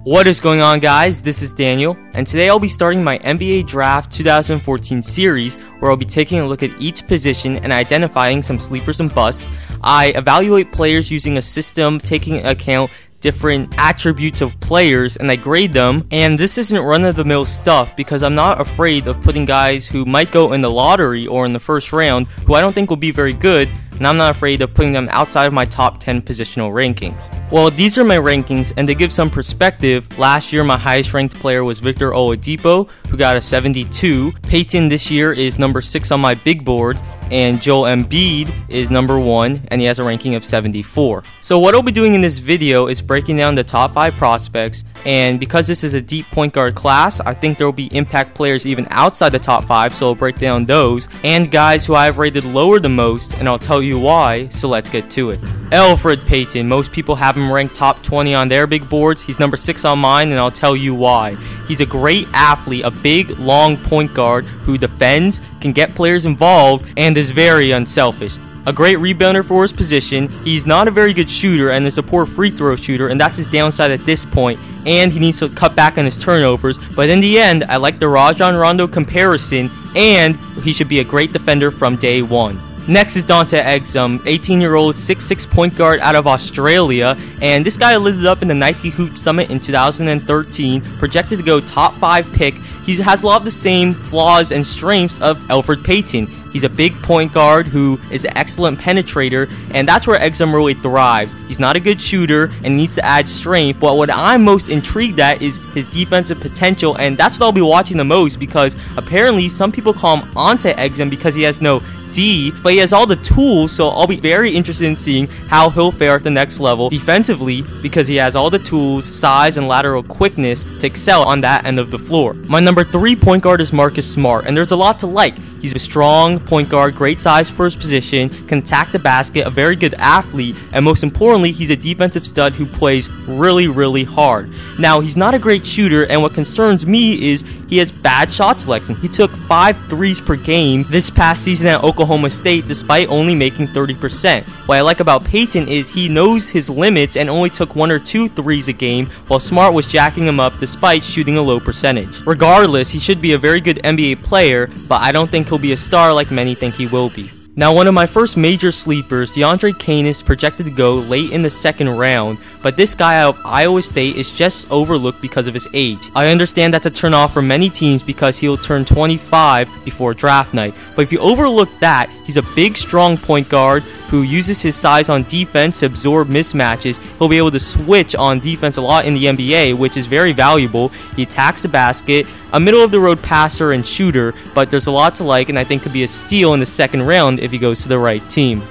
What is going on, guys? This is Daniel, and today I'll be starting my NBA Draft 2014 series where I'll be taking a look at each position and identifying some sleepers and busts. I evaluate players using a system taking into account different attributes of players, and I grade them. And this isn't run-of-the-mill stuff because I'm not afraid of putting guys who might go in the lottery or in the first round who I don't think will be very good, and I'm not afraid of putting them outside of my top 10 positional rankings. Well, these are my rankings, and to give some perspective, last year my highest ranked player was Victor Oladipo, who got a 72. Payton this year is number 6 on my big board, and Joel Embiid is number 1, and he has a ranking of 74. So what I'll be doing in this video is breaking down the top 5 prospects, and because this is a deep point guard class, I think there will be impact players even outside the top 5, so I'll break down those, and guys who I've rated lower the most, and I'll tell you why, so let's get to it. Alfred Payton, most people have him ranked top 20 on their big boards. He's number 6 on mine, and I'll tell you why. He's a great athlete, a big, long point guard who defends, can get players involved, and is very unselfish. A great rebounder for his position. He's not a very good shooter and is a poor free throw shooter, and that's his downside at this point, and he needs to cut back on his turnovers. But in the end, I like the Rajon Rondo comparison, and he should be a great defender from day one. Next is Dante Exum, 18-year-old 6'6" point guard out of Australia, and this guy lit it up in the Nike Hoop Summit in 2013, projected to go top 5 pick. He has a lot of the same flaws and strengths of Elrid Payton. He's a big point guard who is an excellent penetrator, and that's where Exum really thrives. He's not a good shooter and needs to add strength, but what I'm most intrigued at is his defensive potential, and that's what I'll be watching the most because apparently some people call him Dante Exum because he has no D, but he has all the tools, so I'll be very interested in seeing how he'll fare at the next level defensively because he has all the tools, size, and lateral quickness to excel on that end of the floor. My number 3 point guard is Marcus Smart, and there's a lot to like. He's a strong point guard, great size for his position, can attack the basket, a very good athlete, and most importantly, he's a defensive stud who plays really, really hard. Now, he's not a great shooter, and what concerns me is he has bad shot selection. He took 5 threes per game this past season at Oklahoma State despite only making 30%. What I like about Payton is he knows his limits and only took 1 or 2 threes a game, while Smart was jacking him up despite shooting a low percentage. Regardless, he should be a very good NBA player, but I don't think he'll be a star like many think he will be. Now, one of my first major sleepers, DeAndre Kane, is projected to go late in the second round, but this guy out of Iowa State is just overlooked because of his age. I understand that's a turnoff for many teams because he'll turn 25 before draft night, but if you overlook that, he's a big, strong point guard who uses his size on defense to absorb mismatches. He'll be able to switch on defense a lot in the NBA, which is very valuable. He attacks the basket, a middle-of-the-road passer and shooter, but there's a lot to like, and I think could be a steal in the second round if he goes to the right team.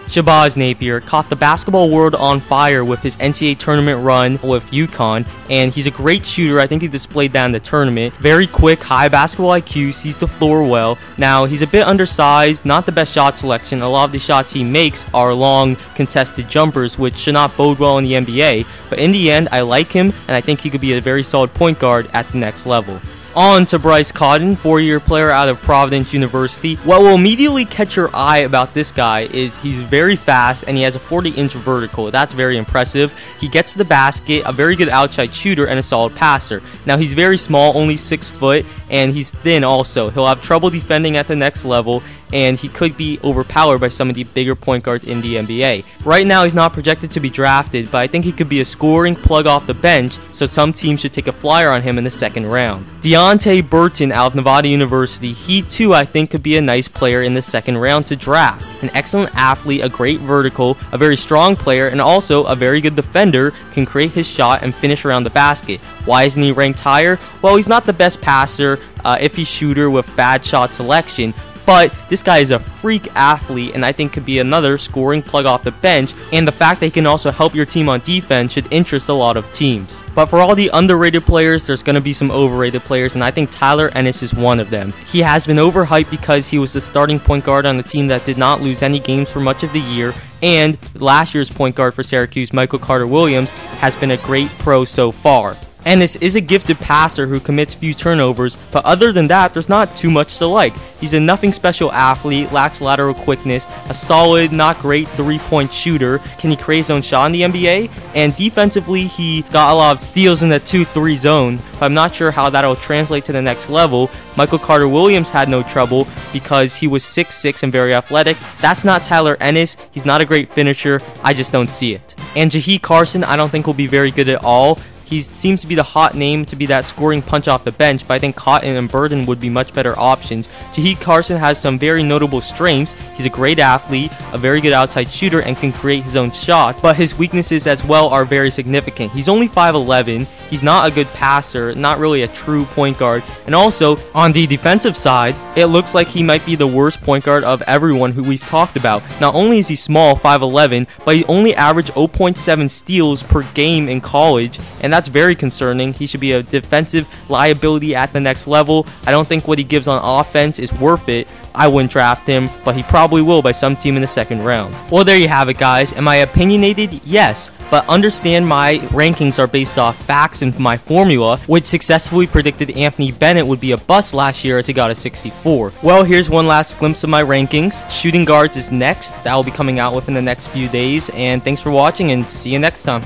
Shabazz Napier caught the basketball world on fire with his NCAA tournament run with UConn, and he's a great shooter. I think he displayed that in the tournament. Very quick, high basketball IQ, sees the floor well. Now, he's a bit undersized, not the best shot selection. A lot of the shots he makes are long, contested jumpers, which should not bode well in the NBA. But in the end, I like him, and I think he could be a very solid point guard at the next level. On to Brice Cotton, 4-year player out of Providence University. What will immediately catch your eye about this guy is he's very fast and he has a 40-inch vertical. That's very impressive. He gets to the basket, a very good outside shooter, and a solid passer. Now, he's very small, only 6 foot, and he's thin also. He'll have trouble defending at the next level, and he could be overpowered by some of the bigger point guards in the NBA. Right now, he's not projected to be drafted, but I think he could be a scoring plug off the bench, so some teams should take a flyer on him in the second round. Deonte Burton out of Nevada University, he too I think could be a nice player in the second round to draft. An excellent athlete, a great vertical, a very strong player, and also a very good defender, can create his shot and finish around the basket. Why isn't he ranked higher? Well, he's not the best passer, iffy shooter with bad shot selection, but this guy is a freak athlete and I think could be another scoring plug off the bench, and the fact that he can also help your team on defense should interest a lot of teams. But for all the underrated players, there's going to be some overrated players, and I think Tyler Ennis is one of them. He has been overhyped because he was the starting point guard on the team that did not lose any games for much of the year, and last year's point guard for Syracuse, Michael Carter-Williams, has been a great pro so far. Ennis is a gifted passer who commits few turnovers, but other than that, there's not too much to like. He's a nothing special athlete, lacks lateral quickness, a solid, not great 3-point shooter. Can he create his own shot in the NBA? And defensively, he got a lot of steals in the 2-3 zone, but I'm not sure how that'll translate to the next level. Michael Carter-Williams had no trouble because he was 6'6" and very athletic. That's not Tyler Ennis. He's not a great finisher. I just don't see it. And Jahe Carson, I don't think will be very good at all. He seems to be the hot name to be that scoring punch off the bench, but I think Cotton and Burton would be much better options. Jahe Carson has some very notable strengths. He's a great athlete, a very good outside shooter, and can create his own shot, but his weaknesses as well are very significant. He's only 5'11", he's not a good passer, not really a true point guard, and also, on the defensive side, it looks like he might be the worst point guard of everyone who we've talked about. Not only is he small, 5'11", but he only averaged 0.7 steals per game in college, and that's very concerning. He should be a defensive liability at the next level. I don't think what he gives on offense is worth it. I wouldn't draft him, but he probably will by some team in the second round. Well, there you have it, guys. Am I opinionated? Yes, but understand my rankings are based off facts and my formula, which successfully predicted Anthony Bennett would be a bust last year as he got a 64. Well, here's one last glimpse of my rankings. Shooting guards is next. That will be coming out within the next few days, and thanks for watching, and see you next time.